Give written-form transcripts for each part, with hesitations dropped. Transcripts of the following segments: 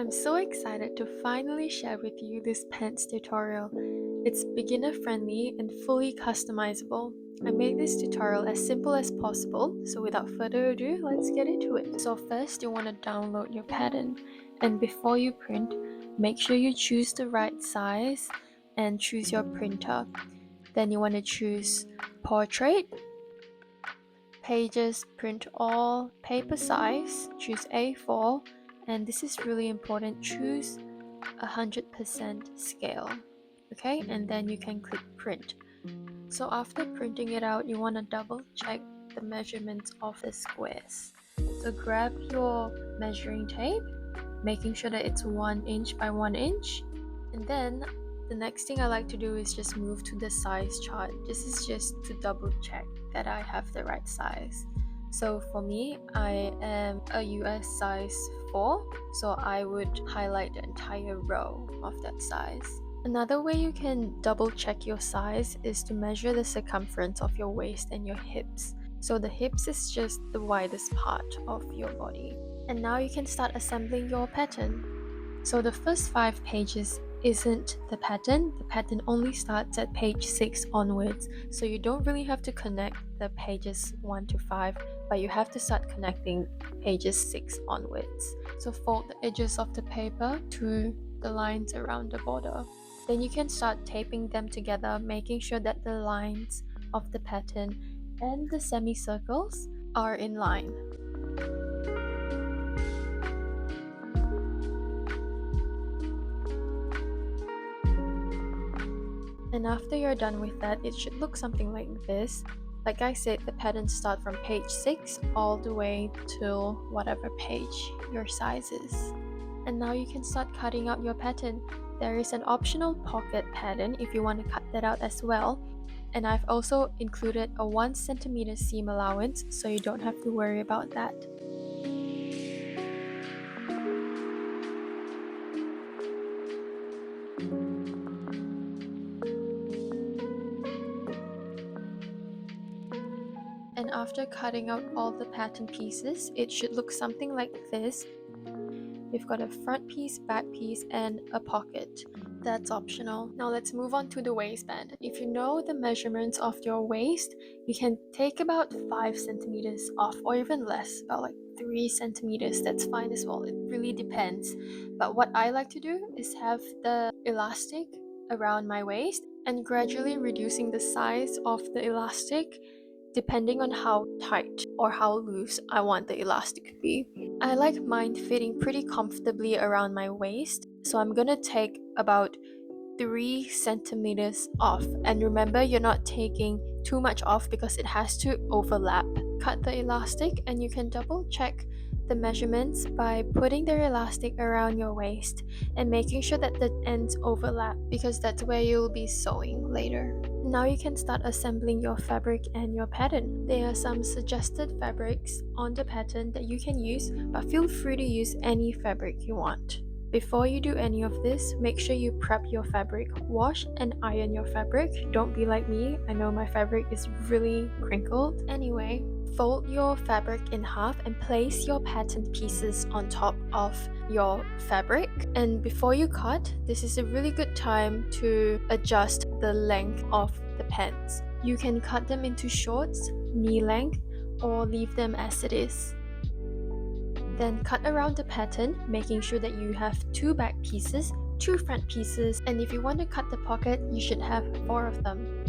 I'm so excited to finally share with you this pants tutorial. It's beginner friendly and fully customizable. I made this tutorial as simple as possible, so without further ado, let's get into it. So first you want to download your pattern, and before you print, make sure you choose the right size and choose your printer. Then you want to choose portrait, pages, print all, paper size, choose A4, and this is really important, choose 100% scale. Okay, and then you can click print. So after printing it out, you want to double check the measurements of the squares. So grab your measuring tape, making sure that it's 1 inch by 1 inch, and then the next thing I like to do is just move to the size chart. This is just to double check that I have the right size. So for me, I am a US size 4, so I would highlight the entire row of that size. Another way you can double check your size is to measure the circumference of your waist and your hips. So the hips is just the widest part of your body. And now you can start assembling your pattern. So the first 5 pages isn't the pattern only starts at page 6 onwards, so you don't really have to connect the pages 1 to 5, but you have to start connecting pages 6 onwards. So fold the edges of the paper to the lines around the border. Then you can start taping them together, making sure that the lines of the pattern and the semicircles are in line. And after you're done with that, it should look something like this. Like I said, the patterns start from page 6 all the way till whatever page your size is. And now you can start cutting out your pattern. There is an optional pocket pattern if you want to cut that out as well. And I've also included a 1 centimeter seam allowance, so you don't have to worry about that. And after cutting out all the pattern pieces, it should look something like this. We've got a front piece, back piece, and a pocket. That's optional. Now let's move on to the waistband. If you know the measurements of your waist, you can take about 5 centimeters off, or even less, about like 3 centimeters. That's fine as well. It really depends. But what I like to do is have the elastic around my waist and gradually reducing the size of the elastic depending on how tight or how loose I want the elastic to be. I like mine fitting pretty comfortably around my waist, so I'm gonna take about 3 centimeters off. And remember, you're not taking too much off because it has to overlap. Cut the elastic, and you can double check the measurements by putting the elastic around your waist and making sure that the ends overlap, because that's where you'll be sewing later. Now you can start assembling your fabric and your pattern. There are some suggested fabrics on the pattern that you can use, but feel free to use any fabric you want. Before you do any of this, make sure you prep your fabric, wash and iron your fabric. Don't be like me, I know my fabric is really crinkled. Anyway, fold your fabric in half and place your pattern pieces on top of your fabric. And before you cut, this is a really good time to adjust the length of the pants. You can cut them into shorts, knee length, or leave them as it is. Then cut around the pattern, making sure that you have 2 back pieces, 2 front pieces, and if you want to cut the pocket, you should have 4 of them.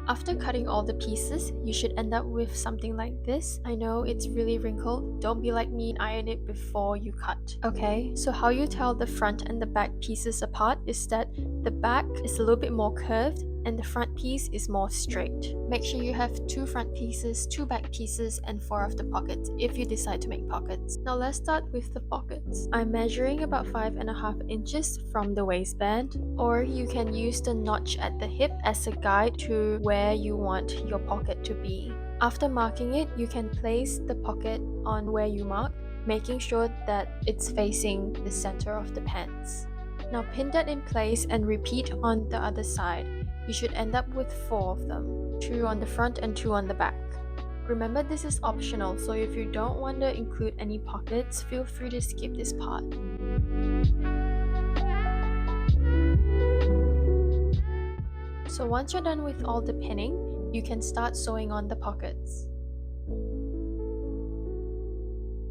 After cutting all the pieces, you should end up with something like this. I know it's really wrinkled. Don't be like me and iron it before you cut. Okay, so how you tell the front and the back pieces apart is that the back is a little bit more curved and the front piece is more straight. Make sure you have 2 front pieces, 2 back pieces, and 4 of the pockets if you decide to make pockets. Now let's start with the pockets. I'm measuring about 5.5 inches from the waistband, or you can use the notch at the hip as a guide to where you want your pocket to be. After marking it, you can place the pocket on where you mark, making sure that it's facing the center of the pants. Now pin that in place and repeat on the other side. You should end up with 4 of them, 2 on the front and 2 on the back. Remember, this is optional, so if you don't want to include any pockets, feel free to skip this part. So once you're done with all the pinning, you can start sewing on the pockets.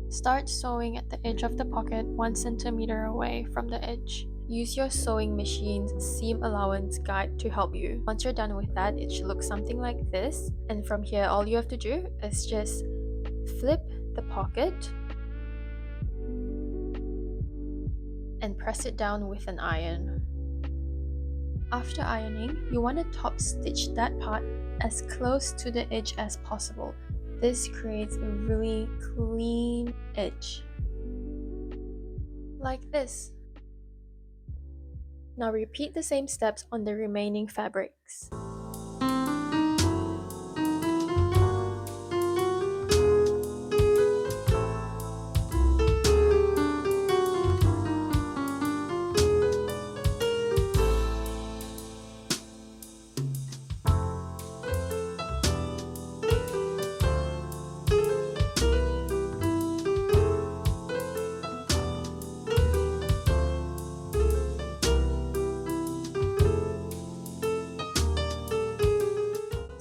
Start sewing at the edge of the pocket 1 centimeter away from the edge. Use your sewing machine's seam allowance guide to help you. Once you're done with that, it should look something like this. And from here, all you have to do is just flip the pocket and press it down with an iron. After ironing, you want to top stitch that part as close to the edge as possible. This creates a really clean edge. Like this. Now repeat the same steps on the remaining fabrics.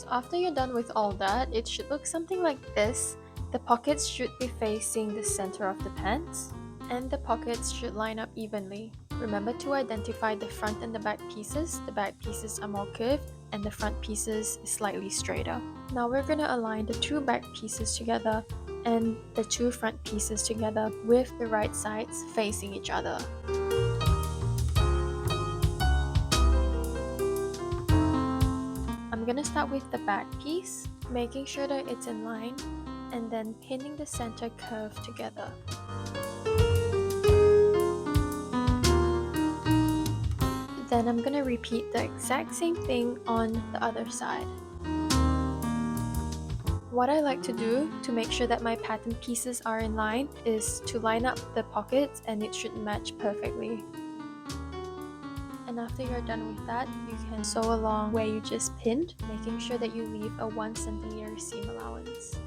After you're done with all that, it should look something like this. The pockets should be facing the center of the pants, and the pockets should line up evenly. Remember to identify the front and the back pieces. The back pieces are more curved, and the front pieces is slightly straighter. Now we're going to align the 2 back pieces together and the 2 front pieces together with the right sides facing each other. I'm gonna start with the back piece, making sure that it's in line, and then pinning the center curve together. Then I'm gonna repeat the exact same thing on the other side. What I like to do to make sure that my pattern pieces are in line is to line up the pockets, and it should match perfectly. And after you're done with that, you can sew along where you just pinned, making sure that you leave a 1 centimeter seam allowance.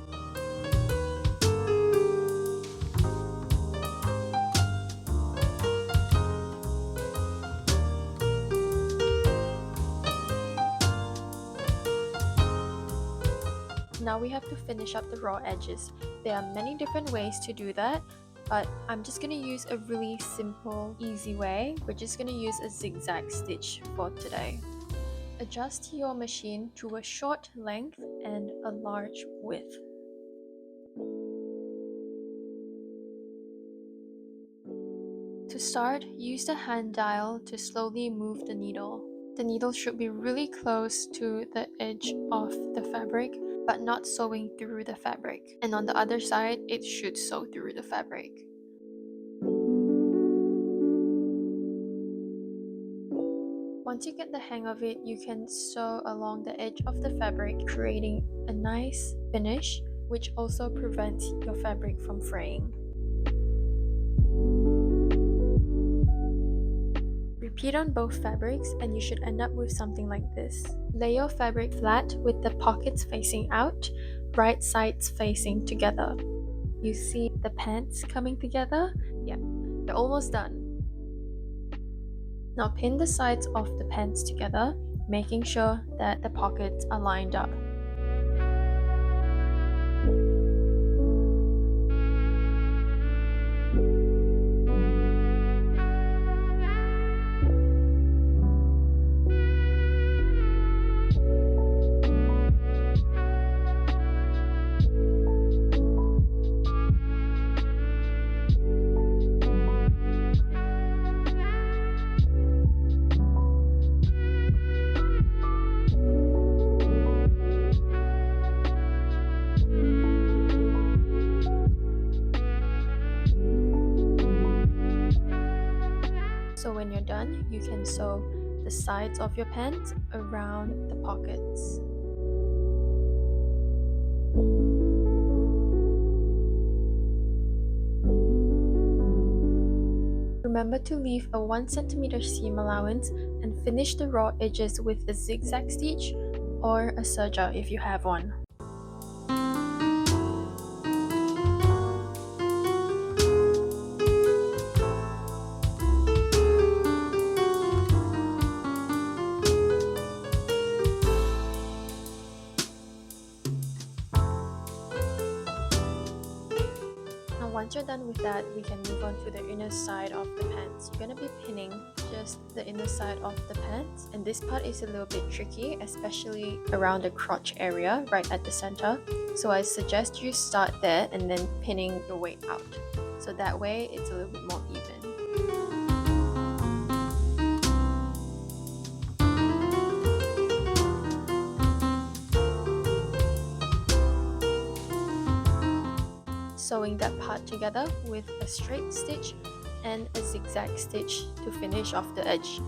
Now we have to finish up the raw edges. There are many different ways to do that, but I'm just going to use a really simple, easy way. We're just going to use a zigzag stitch for today. Adjust your machine to a short length and a large width. To start, use the hand dial to slowly move the needle. The needle should be really close to the edge of the fabric, but not sewing through the fabric. And on the other side, it should sew through the fabric. Once you get the hang of it, you can sew along the edge of the fabric, creating a nice finish, which also prevents your fabric from fraying. Repeat on both fabrics and you should end up with something like this. Lay your fabric flat with the pockets facing out, right sides facing together. You see the pants coming together? Yeah, you're almost done. Now pin the sides of the pants together, making sure that the pockets are lined up. So when you're done, you can sew the sides of your pants around the pockets. Remember to leave a 1 cm seam allowance and finish the raw edges with a zigzag stitch or a serger if you have one. Now once you're done with that, we can move on to the inner side of the pants. You're going to be pinning just the inner side of the pants, and this part is a little bit tricky, especially around the crotch area right at the center. So I suggest you start there and then pinning your way out, so that way it's a little bit more even. Sewing that part together with a straight stitch and a zigzag stitch to finish off the edge.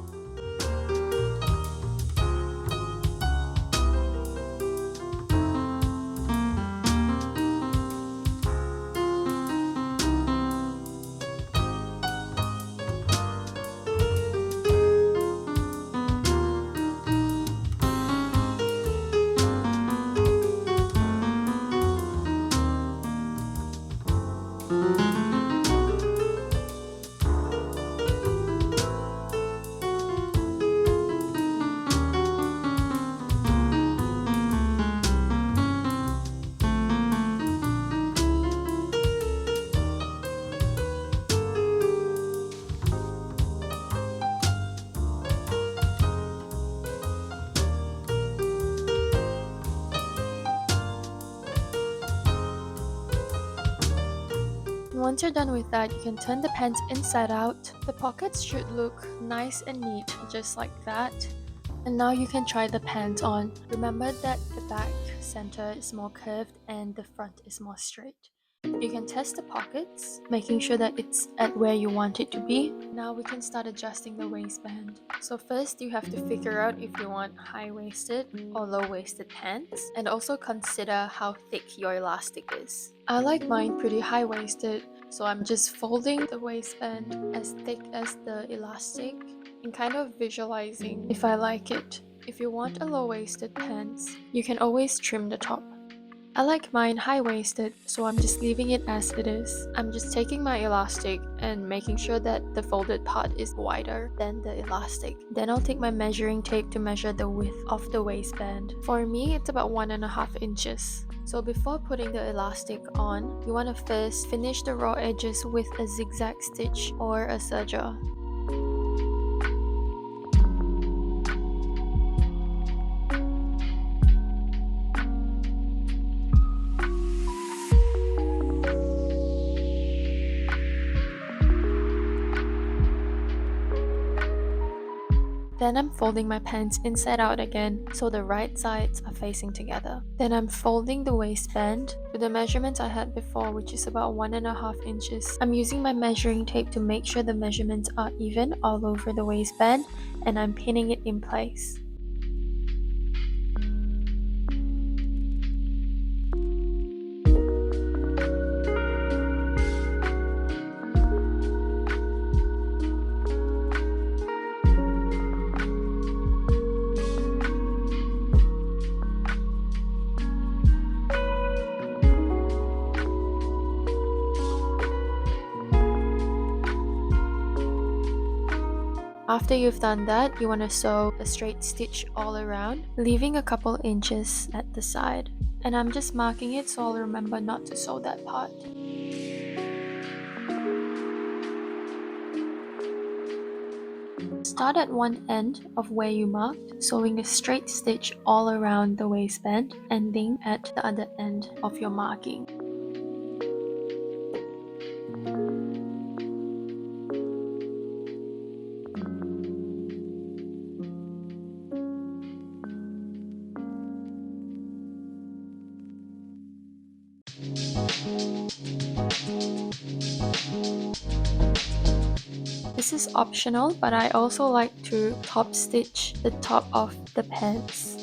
Once you're done with that, you can turn the pants inside out. The pockets should look nice and neat, just like that. And now you can try the pants on. Remember that the back center is more curved and the front is more straight. You can test the pockets, making sure that it's at where you want it to be. Now we can start adjusting the waistband. So first you have to figure out if you want high-waisted or low-waisted pants, and also consider how thick your elastic is. I like mine pretty high-waisted, so I'm just folding the waistband as thick as the elastic and kind of visualizing if I like it. If you want a low-waisted pants, you can always trim the top. I like mine high-waisted, so I'm just leaving it as it is. I'm just taking my elastic and making sure that the folded part is wider than the elastic. Then I'll take my measuring tape to measure the width of the waistband. For me, it's about 1.5 inches. So before putting the elastic on, you want to first finish the raw edges with a zigzag stitch or a serger. Then I'm folding my pants inside out again, so the right sides are facing together. Then I'm folding the waistband to the measurements I had before, which is about 1.5 inches. I'm using my measuring tape to make sure the measurements are even all over the waistband, and I'm pinning it in place. After you've done that, you want to sew a straight stitch all around, leaving a couple inches at the side. And I'm just marking it so I'll remember not to sew that part. Start at one end of where you marked, sewing a straight stitch all around the waistband, ending at the other end of your marking. This is optional, but I also like to top stitch the top of the pants.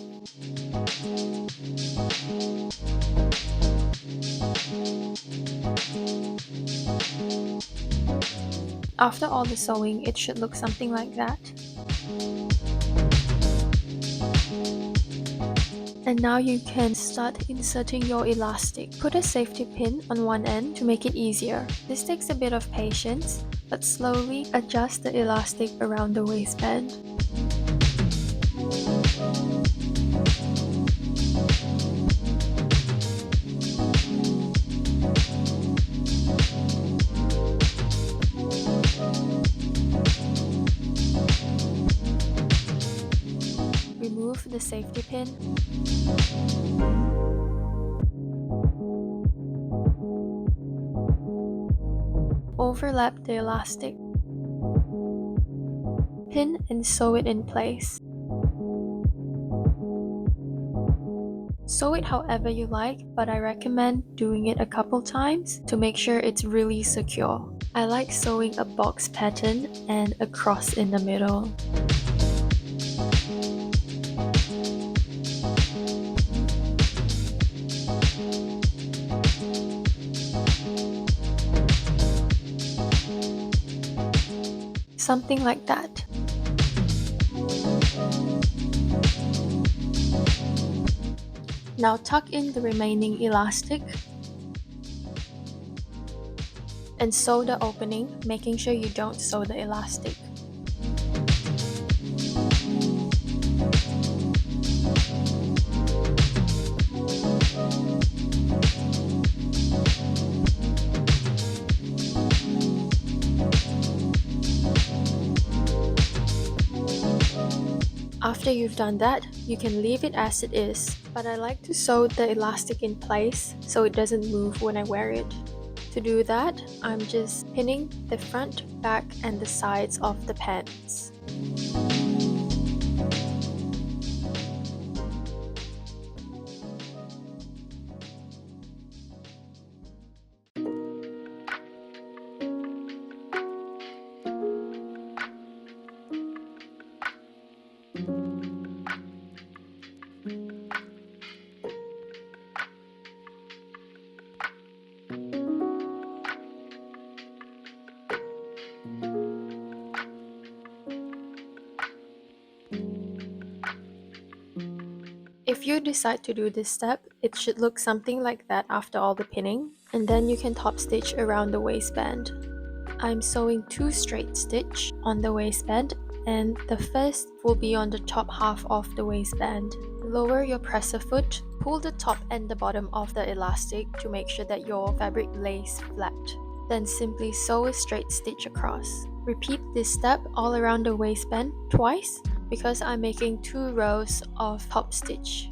After all the sewing, it should look something like that. And now you can start inserting your elastic. Put a safety pin on one end to make it easier. This takes a bit of patience, but slowly adjust the elastic around the waistband. Remove the safety pin. Overlap the elastic. Pin and sew it in place. Sew it however you like, but I recommend doing it a couple times to make sure it's really secure. I like sewing a box pattern and a cross in the middle. Something like that. Now tuck in the remaining elastic and sew the opening, making sure you don't sew the elastic. After you've done that, you can leave it as it is, but I like to sew the elastic in place so it doesn't move when I wear it. To do that, I'm just pinning the front, back, and the sides of the pants. If you decide to do this step, it should look something like that after all the pinning, and then you can top stitch around the waistband. I'm sewing 2 straight stitch on the waistband, and the first will be on the top half of the waistband. Lower your presser foot, pull the top and the bottom of the elastic to make sure that your fabric lays flat. Then simply sew a straight stitch across. Repeat this step all around the waistband twice because I'm making 2 rows of top stitch.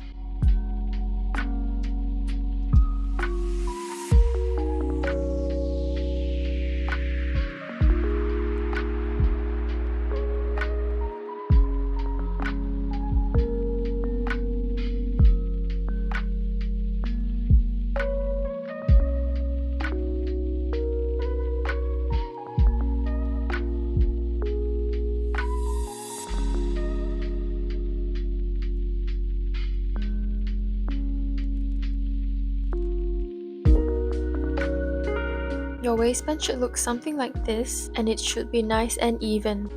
Your waistband should look something like this, and it should be nice and even.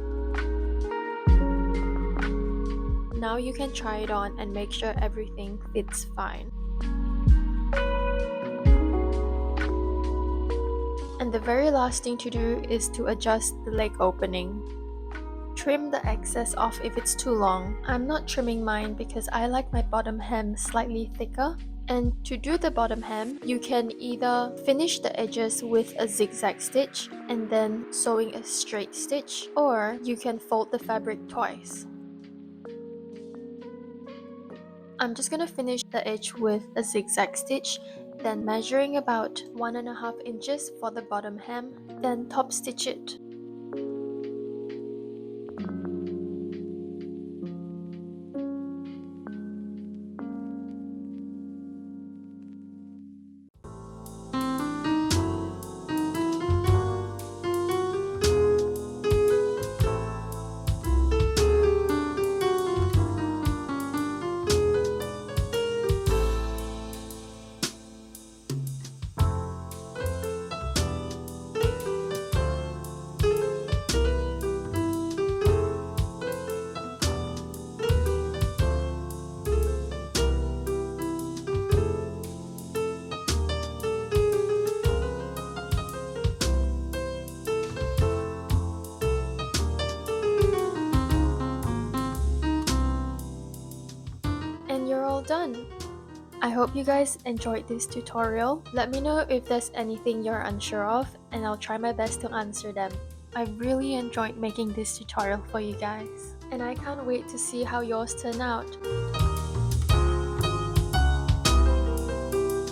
Now you can try it on and make sure everything fits fine. And the very last thing to do is to adjust the leg opening. Trim the excess off if it's too long. I'm not trimming mine because I like my bottom hem slightly thicker. And to do the bottom hem, you can either finish the edges with a zigzag stitch and then sewing a straight stitch, or you can fold the fabric twice. I'm just gonna finish the edge with a zigzag stitch, then measuring about 1.5 inches for the bottom hem, then top stitch it. you're all done. I hope you guys enjoyed this tutorial. Let me know if there's anything you're unsure of, and I'll try my best to answer them. I really enjoyed making this tutorial for you guys, and I can't wait to see how yours turn out.